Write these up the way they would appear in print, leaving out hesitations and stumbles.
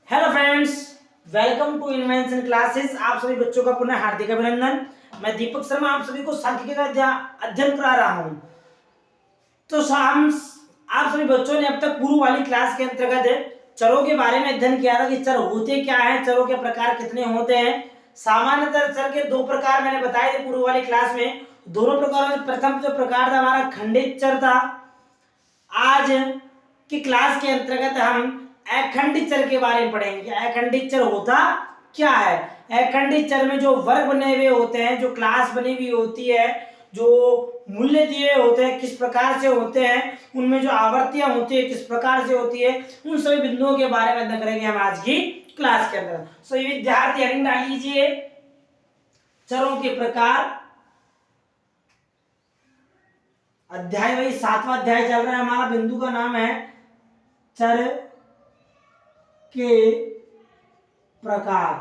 Hello friends, welcome to Invention Classes. आप सभी बच्चों का पुनः हार्दिक अभिनंदन। मैं दीपक शर्मा आप सभी को सांख्यिकी का अध्ययन करा रहा हूं। तो हम आप सभी बच्चों ने अब तक पूर्व वाली क्लास के अंतर्गत चरों के बारे में अध्ययन किया था कि चर होते क्या हैं, चरों के प्रकार कितने होते हैं। सामान्यतः चर के दो प्रकार मैंने बताए थे पूर्व वाली क्लास में। दोनों प्रकारों में प्रथम जो प्रकार था हमारा खंडित चर था। आज की क्लास के अंतर्गत हम अखंडित चर के बारे में पढ़ेंगे। अखंडित चर होता क्या है। अखंडित चर में जो वर्ग बने हुए होते हैं, जो क्लास बनी हुई होती है, जो मूल्य दिए होते हैं किस प्रकार से होते हैं, उनमें जो आवर्तियां होती है किस प्रकार से होती है, उन सभी बिंदुओं के बारे में अध्ययन करेंगे हम आज की क्लास के अंदर। सो ये विद्यार्थी हेडिंग डाल लीजिए, चरों के प्रकार। अध्याय वही 7वां अध्याय चल रहा है हमारा। बिंदु का नाम है चर के प्रकार।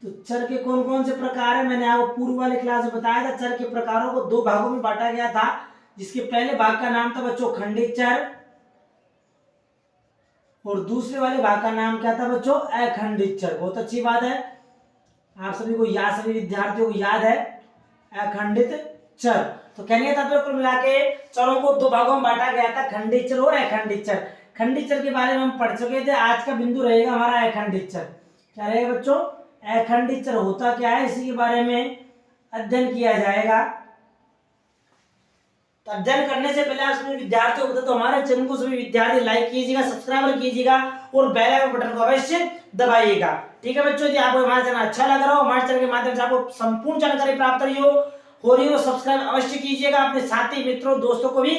तो चर के कौन कौन से प्रकार है, मैंने आपको पूर्व वाली क्लास में बताया था। चर के प्रकारों को दो भागों में बांटा गया था, जिसके पहले भाग का नाम था बच्चों खंडित चर, और दूसरे वाले भाग का नाम क्या था बच्चों, अखंडित चर। बहुत अच्छी बात है, आप सभी को याद, सभी विद्यार्थियों को याद है अखंडित चर। तो कहने का तात्पर्य कुल मिला के चरों को दो भागों में बांटा गया था, खंडित चर और अखंडित चर। खंडित चर के बारे में हम पढ़ चुके थे। आज का बिंदु रहेगा हमारा अखंडित चर। क्या रहेगा बच्चों, अखंडित चर होता क्या है, इसी के बारे में अध्ययन किया जाएगा। तो अध्ययन करने से पहले आप सभी विद्यार्थियों को तो हमारे चैनल को सभी विद्यार्थी लाइक कीजिएगा, सब्सक्राइब कीजिएगा और बेल आइकन बटन को अवश्य दबाइएगा। ठीक है बच्चों, यदि आपको हमारा चैनल अच्छा लग रहा हो, हमारे चैनल के माध्यम से आपको संपूर्ण जानकारी प्राप्त हो रही हो, सब्सक्राइब अवश्य कीजिएगा। अपने साथी मित्रों दोस्तों को भी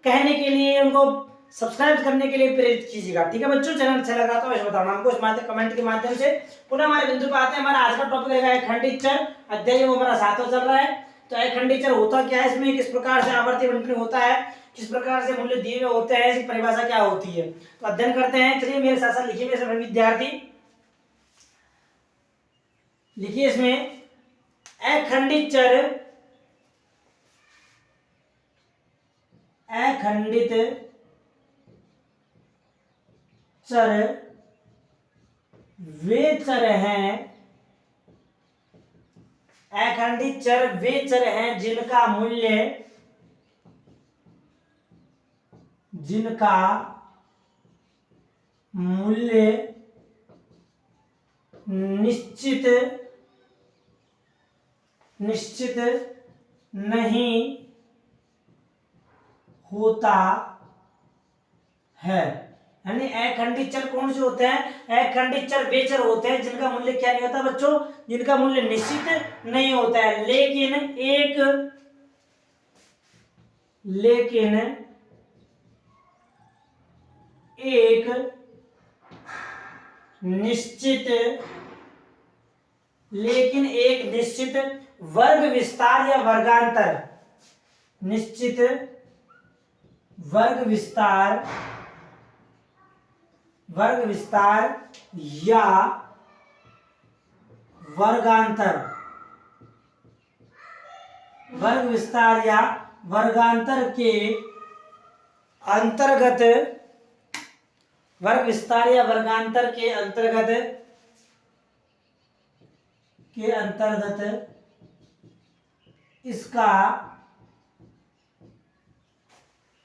कहने के लिए, उनको सब्सक्राइब करने के लिए प्रेरित कीजिएगा। ठीक है बच्चों, चैनल अच्छा लगा तो अवश्य बताना हमको इस माध्यम कमेंट के माध्यम से। पुनः हमारे बिंदु पर आते हैं। हमारा आज का टॉपिक रहेगा अखंडित चर। अध्याय वो हमारा 7वां चल रहा है। तो अखंडित चर होता क्या है, इसमें किस प्रकार से आवर्ती बंटन होता है, किस प्रकार से मूल्य दिए हुए होते हैं, इसकी परिभाषा क्या होती है, तो अध्ययन करते हैं। चलिए मेरे साथ साथ लिखिए मेरे सभी विद्यार्थी, लिखिए इसमें अखंडित चर, अखंडित चर वे चर हैं, अखंडित चर वे चर हैं जिनका मूल्य निश्चित नहीं होता है। यानी अखंडित चर कौन से होते हैं, अखंडित चर वे चर होते हैं जिनका मूल्य क्या नहीं होता बच्चों, जिनका मूल्य निश्चित नहीं होता है, लेकिन एक निश्चित वर्ग विस्तार या वर्गांतर, निश्चित वर्ग विस्तार या वर्गांतर, वर्ग विस्तार या वर्गांतर के अंतर्गत, वर्ग विस्तार या वर्गांतर के अंतर्गत इसका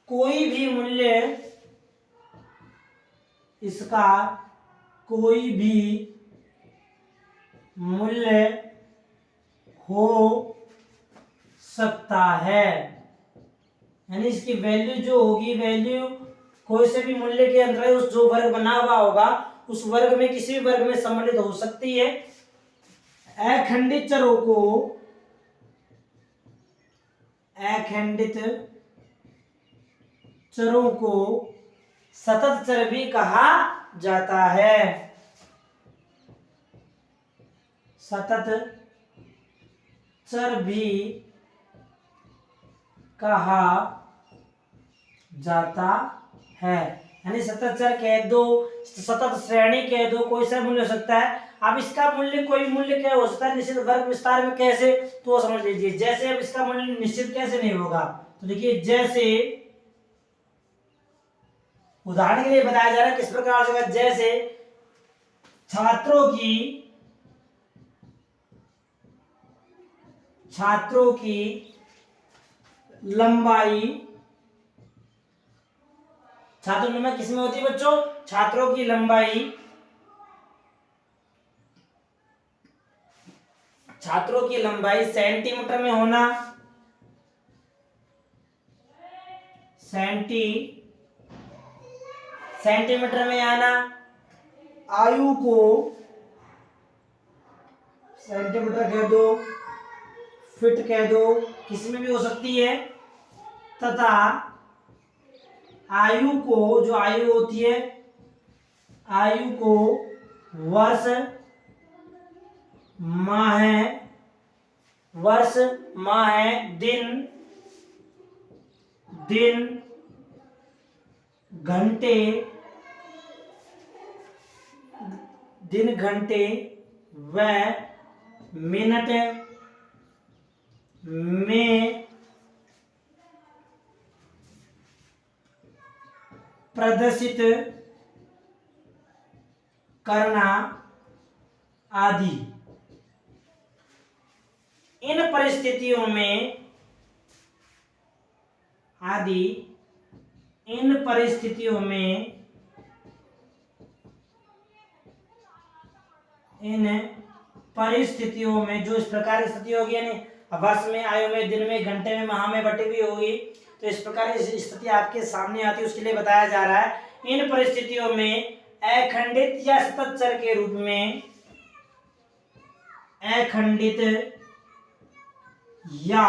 कोई भी मूल्य हो सकता है। यानी इसकी वैल्यू जो होगी, वैल्यू कोई से भी मूल्य के अंदर उस जो वर्ग बना हुआ होगा उस वर्ग में किसी भी वर्ग में सम्मिलित हो सकती है। अखंडित चरों को सतत चर भी कहा जाता है, सतत चर भी कहा जाता है। यानी सतत चर कह दो, सतत श्रेणी कह दो, कोई सा मूल्य हो सकता है। अब इसका मूल्य कोई मूल्य क्या हो सकता है निश्चित वर्ग विस्तार में, कैसे तो समझ लीजिए। जैसे अब इसका मूल्य निश्चित कैसे नहीं होगा, तो देखिए जैसे उदाहरण के लिए बताया जा रहा है किस प्रकार से, जैसे छात्रों की लंबाई, छात्रों की लंबाई किसमें होती है बच्चों? छात्रों की लंबाई, छात्रों की लंबाई सेंटीमीटर में होना, सेंटीमीटर में आना, आयु को सेंटीमीटर कह दो, फिट कह दो, किसी में भी हो सकती है, तथा आयु को, जो आयु होती है, आयु को वर्ष, माह, दिन, घंटे व मिनट में प्रदर्शित करना आदि। इन परिस्थितियों में जो इस प्रकार की स्थिति होगी, यानी वर्ष में, आयु में, दिन में, घंटे में, माह में बटी हुई होगी, तो इस प्रकार की स्थिति आपके सामने आती है, उसके लिए बताया जा रहा है इन परिस्थितियों में अखंडित या सतत चर के रूप में, अखंडित या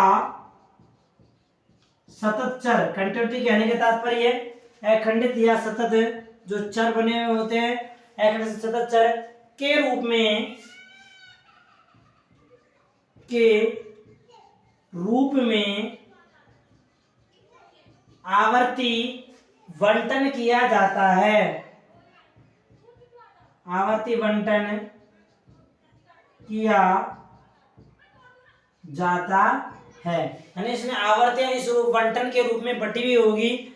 सतत चर, कंटिन्यूटी कहने का तात्पर्य है अखंडित या सतत जो चर बने हुए होते हैं, अखंडित सतत चर के रूप में आवर्ती बंटन किया जाता है, आवर्ती बंटन किया जाता है, यानी इसमें आवर्ती इस बंटन के रूप में बटी हुई होगी।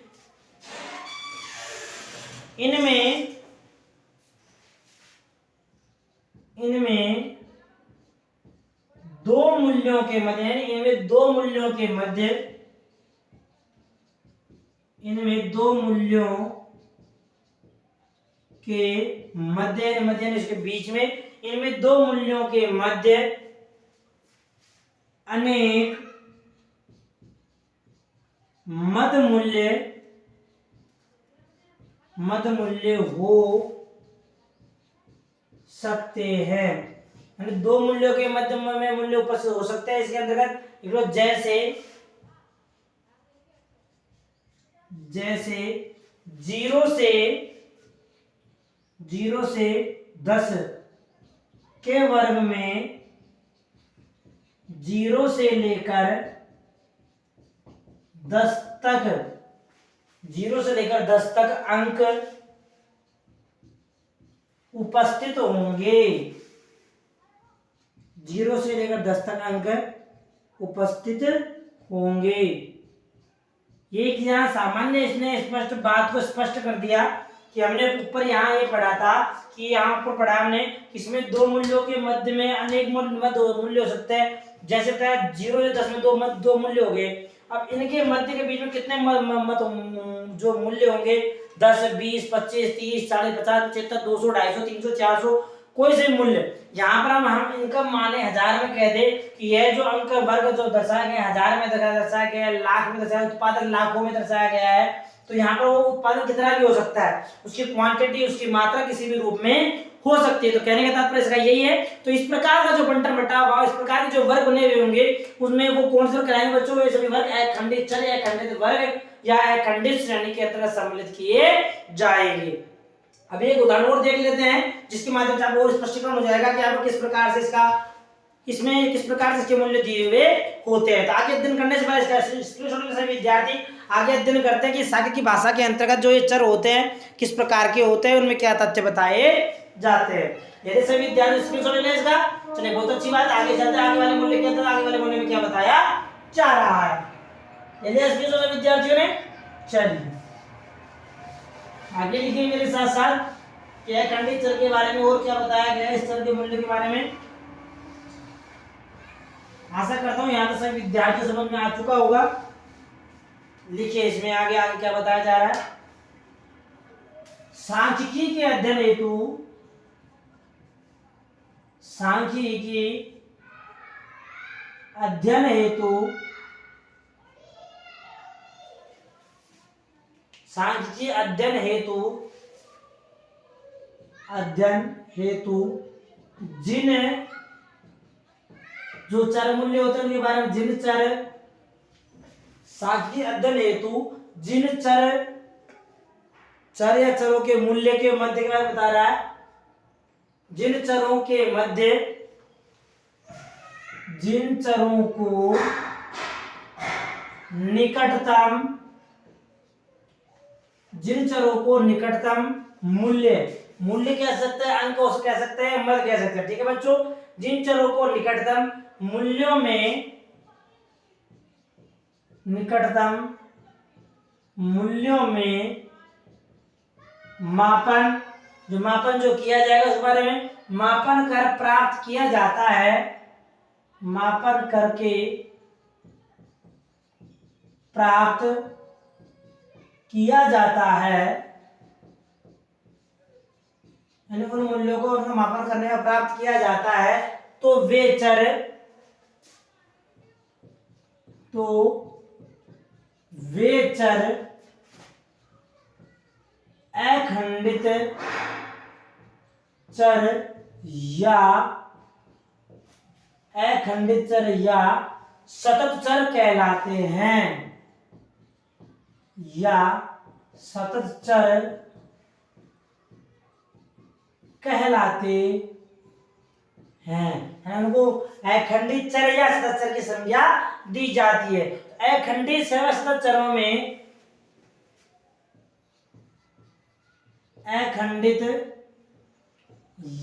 इनमें दो मूल्यों के मध्य, इनमें दो मूल्यों के मध्य, इसके बीच में, इनमें दो मूल्यों के मध्य अनेक मध्य मूल्य हो सकते हैं, यानी दो मूल्यों के मध्य में मूल्य उपस्थित हो सकते हैं। इसके अंतर्गत जैसे 0 से 10 के वर्ग में 0 से लेकर 10 तक अंक उपस्थित होंगे, 0 से लेकर 10 तक अंक उपस्थित होंगे। ये यहाँ सामान्य इसने स्पष्ट बात को स्पष्ट कर दिया कि हमने ऊपर यहाँ ये पढ़ा था कि यहाँ पर पढ़ा हमने इसमें दो मूल्यों के मध्य में अनेक मूल्य हो सकते हैं। जैसे 0 से 10 में दो मूल्य हो गए। अब इनके मध्य के बीच में कितने जो मूल्य होंगे 10, 20, 25, 30, 40, 50, 75, 200, 250, 300, 400 कोई से मूल्य। यहाँ पर हम इनका माने 1000 में कह दे कि यह जो अंक वर्ग जो दर्शाया गया 1000 में दर्शाया गया है, लाख में दर्शाया, उत्पादन लाखों में दर्शाया गया है, तो यहाँ पर वो उत्पादन कितना भी हो सकता है, उसकी क्वांटिटी उसकी मात्रा किसी भी रूप में हो सकती है। तो कहने का तात्पर्य इसका यही है। तो इस प्रकार का जो बंटन बटा हुआ, इस प्रकार के जो वर्ग बने हुए होंगे उसमें वो कौन से कराएंगे बच्चों, ये सभी वर्ग अखंडित चर या अखंडित वर्ग या अखंडित श्रेणी के अंतर्गत सम्मिलित किए जाएंगे। अब एक उदाहरण और देख लेते हैं जिसके माध्यम से आपको और स्पष्टीकरण हो जाएगा कि आपको किस प्रकार से इसके मूल्य दिए हुए होते हैं। तो आगे अध्ययन करने से पहले इसका स्क्रीनशॉट सभी विद्यार्थी आगे अध्ययन करते हैं कि सांख्यिकी की भाषा के अंतर्गत जो ये चर होते हैं किस प्रकार के होते हैं, उनमें क्या तथ्य बताए जाते हैं। यदि सभी विद्यार्थी स्क्रीनशॉट ले लें इसका, चलिए बहुत अच्छी बात। आगे चलते हैं, आगे वाले मूल्य के अंदर आगे वाले मूल्य में क्या बताया जा रहा है। यदि स्क्रीनशॉट विद्यार्थियों ने, चलिए आगे लिखिए मेरे साथ साथ कि अखंडित चर के बारे में और क्या बताया गया है, इस चर के मूल्य के बारे में। आशा करता हूं यहां तक सभी विद्यार्थियों समझ में आ चुका होगा। लिखिए इसमें आगे आगे क्या बताया जा रहा है। सांख्यिकी के अध्ययन हेतु, सांख्यिकी अध्ययन हेतु, सांख्यिकी अध्ययन हेतु, अध्ययन हेतु जिन जो चर मूल्य होते हैं उनके बारे में, जिन चर, सांख्यिकी अध्ययन हेतु जिन चर या चरों के मूल्य के मध्य के बारे में बता रहा है। जिन चरों के मध्य, जिन चरों को निकटतम, जिन चरों को निकटतम मूल्य, मूल्य कह सकते हैं, अंक कह सकते हैं, मध्य कह सकते हैं, ठीक है बच्चों। जिन चरों को निकटतम मूल्यों में, निकटतम मूल्यों में मापन, जो मापन जो किया जाएगा उस बारे में, मापन कर प्राप्त किया जाता है, मापन करके प्राप्त किया जाता है, यानी उन मूल्यों को उनका मापन करने का प्राप्त किया जाता है, तो वे चर, तो वे चर अखंडित चर या, अखंडित चर या सतत चर कहलाते हैं, या सतत चर कहलाते हैं। उनको अखंडित चर या सतत चर की संज्ञा दी जाती है। अखंडित सतत चरों में, अखंडित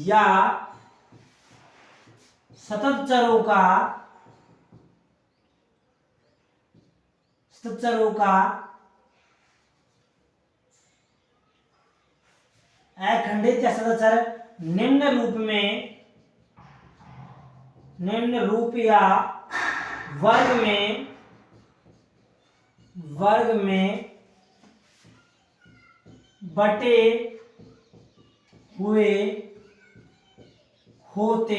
या सतत चरों का, सतत चरों का अखंडित या सतत चर निम्न रूप में, निम्न रूप या वर्ग में, वर्ग में बटे हुए होते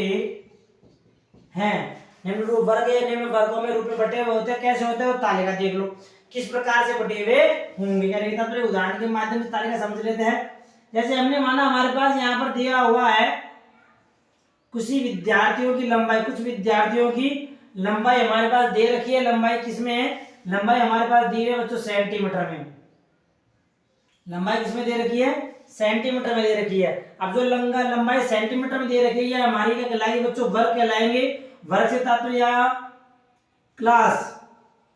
हैं। निम्न रूप वर्ग या निम्न वर्गों में रूप में बटे हुए होते हैं। कैसे होते हैं वो तालिका देख लो किस प्रकार से बटे हुए होंगे। क्या लिखा था, उदाहरण के माध्यम से तालिका समझ लेते हैं। जैसे हमने माना हमारे पास यहाँ पर दिया हुआ है कुछ विद्यार्थियों की लंबाई, कुछ विद्यार्थियों की लंबाई हमारे पास दे रखी है। लंबाई किसमें है, लंबाई हमारे पास दी है बच्चों सेंटीमीटर में। लंबाई किसमें दे रखी है, सेंटीमीटर में दे रखी है। अब जो लंबाई सेंटीमीटर में दे रखी है हमारी क्या कहलाएगी बच्चों, वर्ग कहलाएंगे। वर्ग से तात्पर्य क्लास,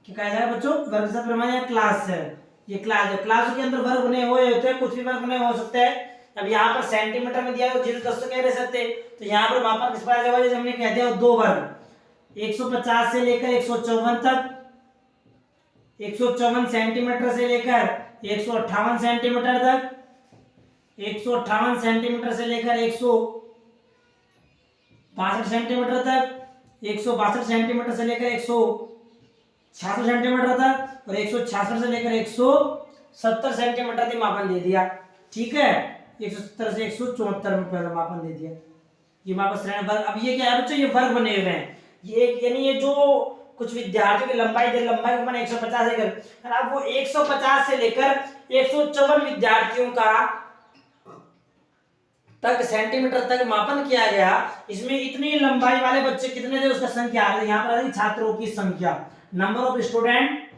क्या कहा जाएगा बच्चों, वर्ग से तात्पर्य क्लास है। ये क्लास है, क्लास के अंदर वर्ग बने हुए होते हैं, कुछ भी वर्ग बने हो सकते हैं। अब यहाँ पर सेंटीमीटर में दिया है, जीरो दस तो कह नहीं सकते, तो यहाँ पर मापन किस प्रकार से, जैसे हमने कह दिया दो वर्ग 150 से लेकर 154 तक, 154 सेंटीमीटर से लेकर 158 सेंटीमीटर तक, 158 सेंटीमीटर से लेकर 162 सेंटीमीटर तक, 162 सेंटीमीटर से लेकर 166 सेंटीमीटर तक, और 166 से लेकर 170 सेंटीमीटर तक मापन दे दिया। ठीक है, 170 से 174 में पहला मापन दे दिया। ये मापन श्रेणी वर्ग। अब ये क्या है बच्चों, ये वर्ग बने हुए हैं। ये यानी ये जो कुछ विद्यार्थियों की लंबाई दे, लंबाई को मैंने 150 लेकर, अब वो 150 से लेकर 154 विद्यार्थियों का तक सेंटीमीटर तक मापन किया गया। इसमें इतनी लंबाई वाले बच्चे कितने थे उसका संख्या आ रही है। यहाँ पर आ रही छात्रों की संख्या, नंबर ऑफ स्टूडेंट,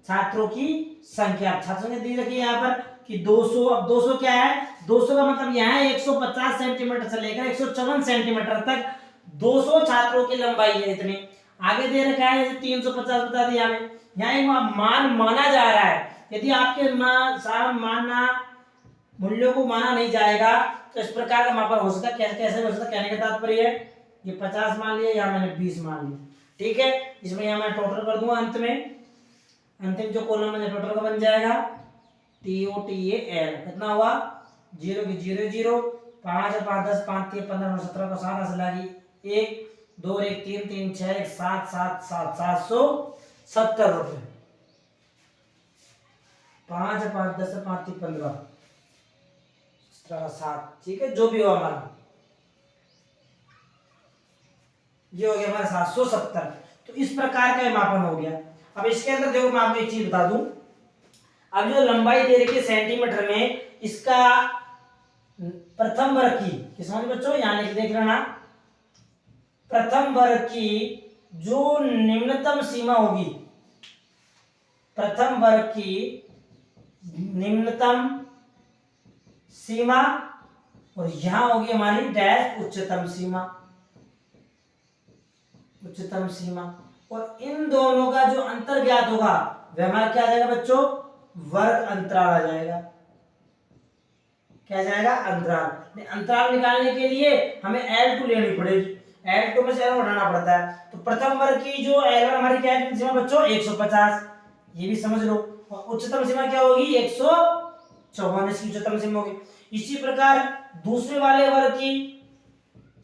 छात्रों की संख्या। छात्रों ने दी रखी है यहाँ पर कि 200। अब 200 क्या है, 200 का मतलब यहाँ है 150 सेंटीमीटर से लेकर 154 सेंटीमीटर तक 200 छात्रों की लंबाई है। इतनी आगे दे रखा है जैसे 350 बता दिया हमें। यहाँ एक मान माना जा रहा है। यदि आपके माना मूल्यों को माना नहीं जाएगा तो इस प्रकार का मापन हो सकता है। कैसे हो सकता है, कहने का तात्पर्य है ये 50 मान लिया, यहाँ मैंने 20 मान लिया। ठीक है, इसमें यहाँ मैं टोटल कर दूंगा अंत में, अंतिम जो कॉलम मैंने टोटल का बन जाएगा TOTAL कितना हुआ 0 की 0 0 5 5 10 5 3 15 17 को 7 से लगी 1 2 1 3 3 6 1 7 7 7 770 रुपये 5 5 10 5 3 15 7 ठीक है जो भी हो हमारा ये हो गया हमारा 770। तो इस प्रकार का मापन हो गया। अब इसके अंदर देखो मैं आपको एक चीज बता दूं, अब जो लंबाई दे रखी है सेंटीमीटर में, इसका प्रथम वर्ग की समझ बच्चों यहां लिख देख लेना, प्रथम वर्ग की जो निम्नतम सीमा होगी, प्रथम वर्ग की निम्नतम सीमा और यहां होगी हमारी डैश उच्चतम सीमा, उच्चतम सीमा, और इन दोनों का जो अंतर ज्ञात होगा वह हमारा क्या आ जाएगा बच्चों, वर्ग अंतराल आ जाएगा। क्या जाएगा अंतराल। अंतराल निकालने के लिए हमें L2 लेनी पड़ेगी, L2 में से L1 उठाना पड़ता है। तो प्रथम वर्ग की जो L1 हमारी क्या है सीमा बच्चों 150, ये भी समझ लो, और उच्चतम सीमा क्या होगी 154 इसकी उच्चतम सीमा होगी। इसी प्रकार दूसरे वाले वर्ग की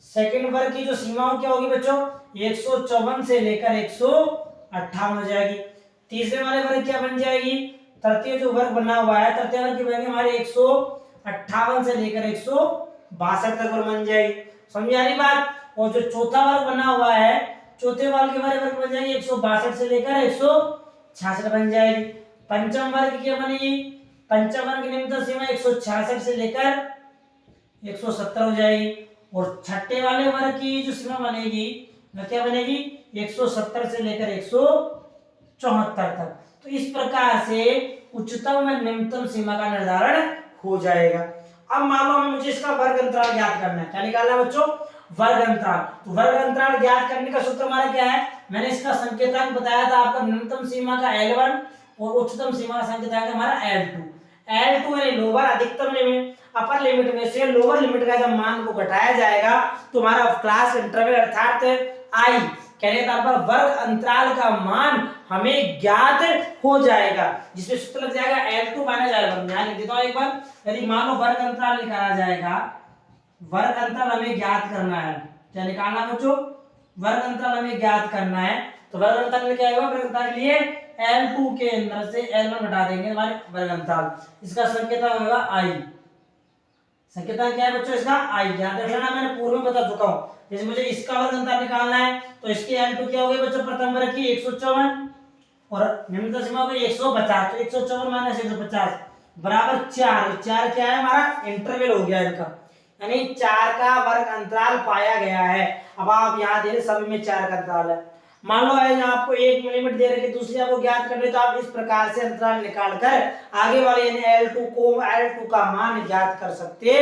सेकंड वर्ग की जो सीमा क्या होगी बच्चों 154 से लेकर 158 हो जाएगी। तीसरे वाले वर्ग क्या बन जाएगी, तृतीय जो वर्ग बना हुआ है तृतीय वर्ग की बनेगी हमारे 158 से लेकर 162 तक बन जाएगी। समझ आ रही बात। और जो चौथा वर्ग बना हुआ है चौथे वर्ग के हमारे वर्ग बन जाएगी 162 से लेकर 166 बन जाएगी। पंचम वर्ग क्या बनेगी, पंचम वर्ग की निम्नतम सीमा 166 से लेकर 170 हो जाएगी। और छठे वाले वर्ग की जो सीमा बनेगी वह क्या बनेगी 170 से लेकर 174 तक। तो इस प्रकार से उच्चतम और निम्नतम सीमा का निर्धारण हो जाएगा। अब मान लो हमें मुझे इसका वर्ग अंतराल ज्ञात करना है, क्या निकालना है बच्चों, वर्ग अंतराल। तो वर्ग अंतराल ज्ञात करने का सूत्र हमारा क्या है, मैंने इसका संकेतांक बताया था आपका, निम्नतम सीमा का L1 और उच्चतम सीमा का संकेतांक हमारा L2। L2 यानी लोअर अधिकतम लिमिट, अपर लिमिट में से लोअर लिमिट का जब मान को घटाया जाएगा तो हमारा क्लास इंटरवल अर्थात I कहने का पर वर्ग अंतराल का मान हमें ज्ञात हो जाएगा, जिसमें सूत्र लग जाएगा L2 माइनस L1। ध्यान लिख देता हूं एक बार, यदि मान लो वर्ग अंतराल निकाला जाएगा, वर्ग अंतराल हमें ज्ञात करना है, क्या निकालना बच्चों, वर्ग अंतराल हमें ज्ञात करना है। तो वर्ग अंतराल में क्या होगा, वर्ग अंतराल के लिए L2 के अंदर से L1 घटा देंगे हमारे वर्ग अंतराल, इसका संकेतांक होगा I। संकेतांक क्या है बच्चों इसका I, ध्यान रखना मैंने पूर्व में बता चुका हूं। जैसे मुझे इसका वर्ग अंतराल निकालना है तो इसकी L2 क्या होगी बच्चों, प्रथम वर्ग की 154 और निम्नतम सीमा होगी 150, तो 154 माइनस 150 बराबर 4। 4 क्या है हमारा इंटरवल हो गया इनका, यानी 4 का वर्ग अंतराल पाया गया है। अब आप यहाँ दे सभी में 4 का अंतराल है, मान लो है आपको 1 मिलीमीटर दे रखी, दूसरी आपको ज्ञात करनी, तो आप इस प्रकार से अंतराल निकालकर आगे वाले यानी L2 का मान ज्ञात कर सकते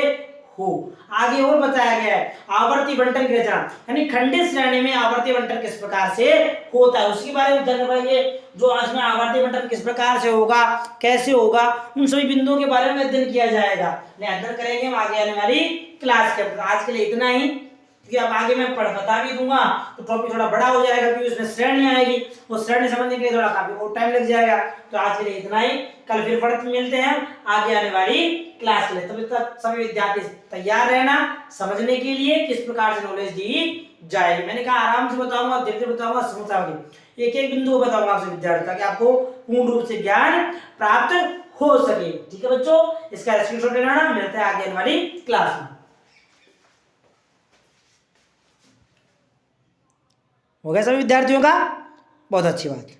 हो। आगे और बताया गया है आवर्ती बंटन की रचना, यानी खंडित श्रेणी में आवर्ती बंटन किस प्रकार से होता है उसके बारे में जान पाएंगे। जो इसमें आवर्ती बंटन किस प्रकार से होगा, कैसे होगा, उन सभी बिंदुओं के बारे में अध्ययन किया जाएगा, अध्ययन करेंगे हम आगे आने वाली क्लास के अंदर। आज के लिए इतना ही, क्योंकि अब आगे मैं बता भी दूंगा तो टॉपिक थोड़ा बड़ा हो जाएगा, क्योंकि उसमें श्रेणी आएगी, वो श्रेणी समझने के लिए थोड़ा काफी और टाइम लग जाएगा। तो आज के लिए इतना ही, कल फिर पढ़ते मिलते हैं आगे आने वाली क्लास के लिए। तब तक सभी विद्यार्थी तैयार रहना समझने के लिए किस प्रकार से नॉलेज दी जाएगी। मैंने कहा आराम से बताऊंगा, धीरे धीरे बताऊंगा, समझ आओगे, एक एक बिंदु बताऊंगा आपसे विद्यार्थी, ताकि आपको पूर्ण रूप से ज्ञान प्राप्त हो सके। ठीक है बच्चों, इसका स्क्रीनशॉट लेना, मिलते हैं आगे आने वाली क्लास में। हो गया सभी विद्यार्थियों का, बहुत अच्छी बात।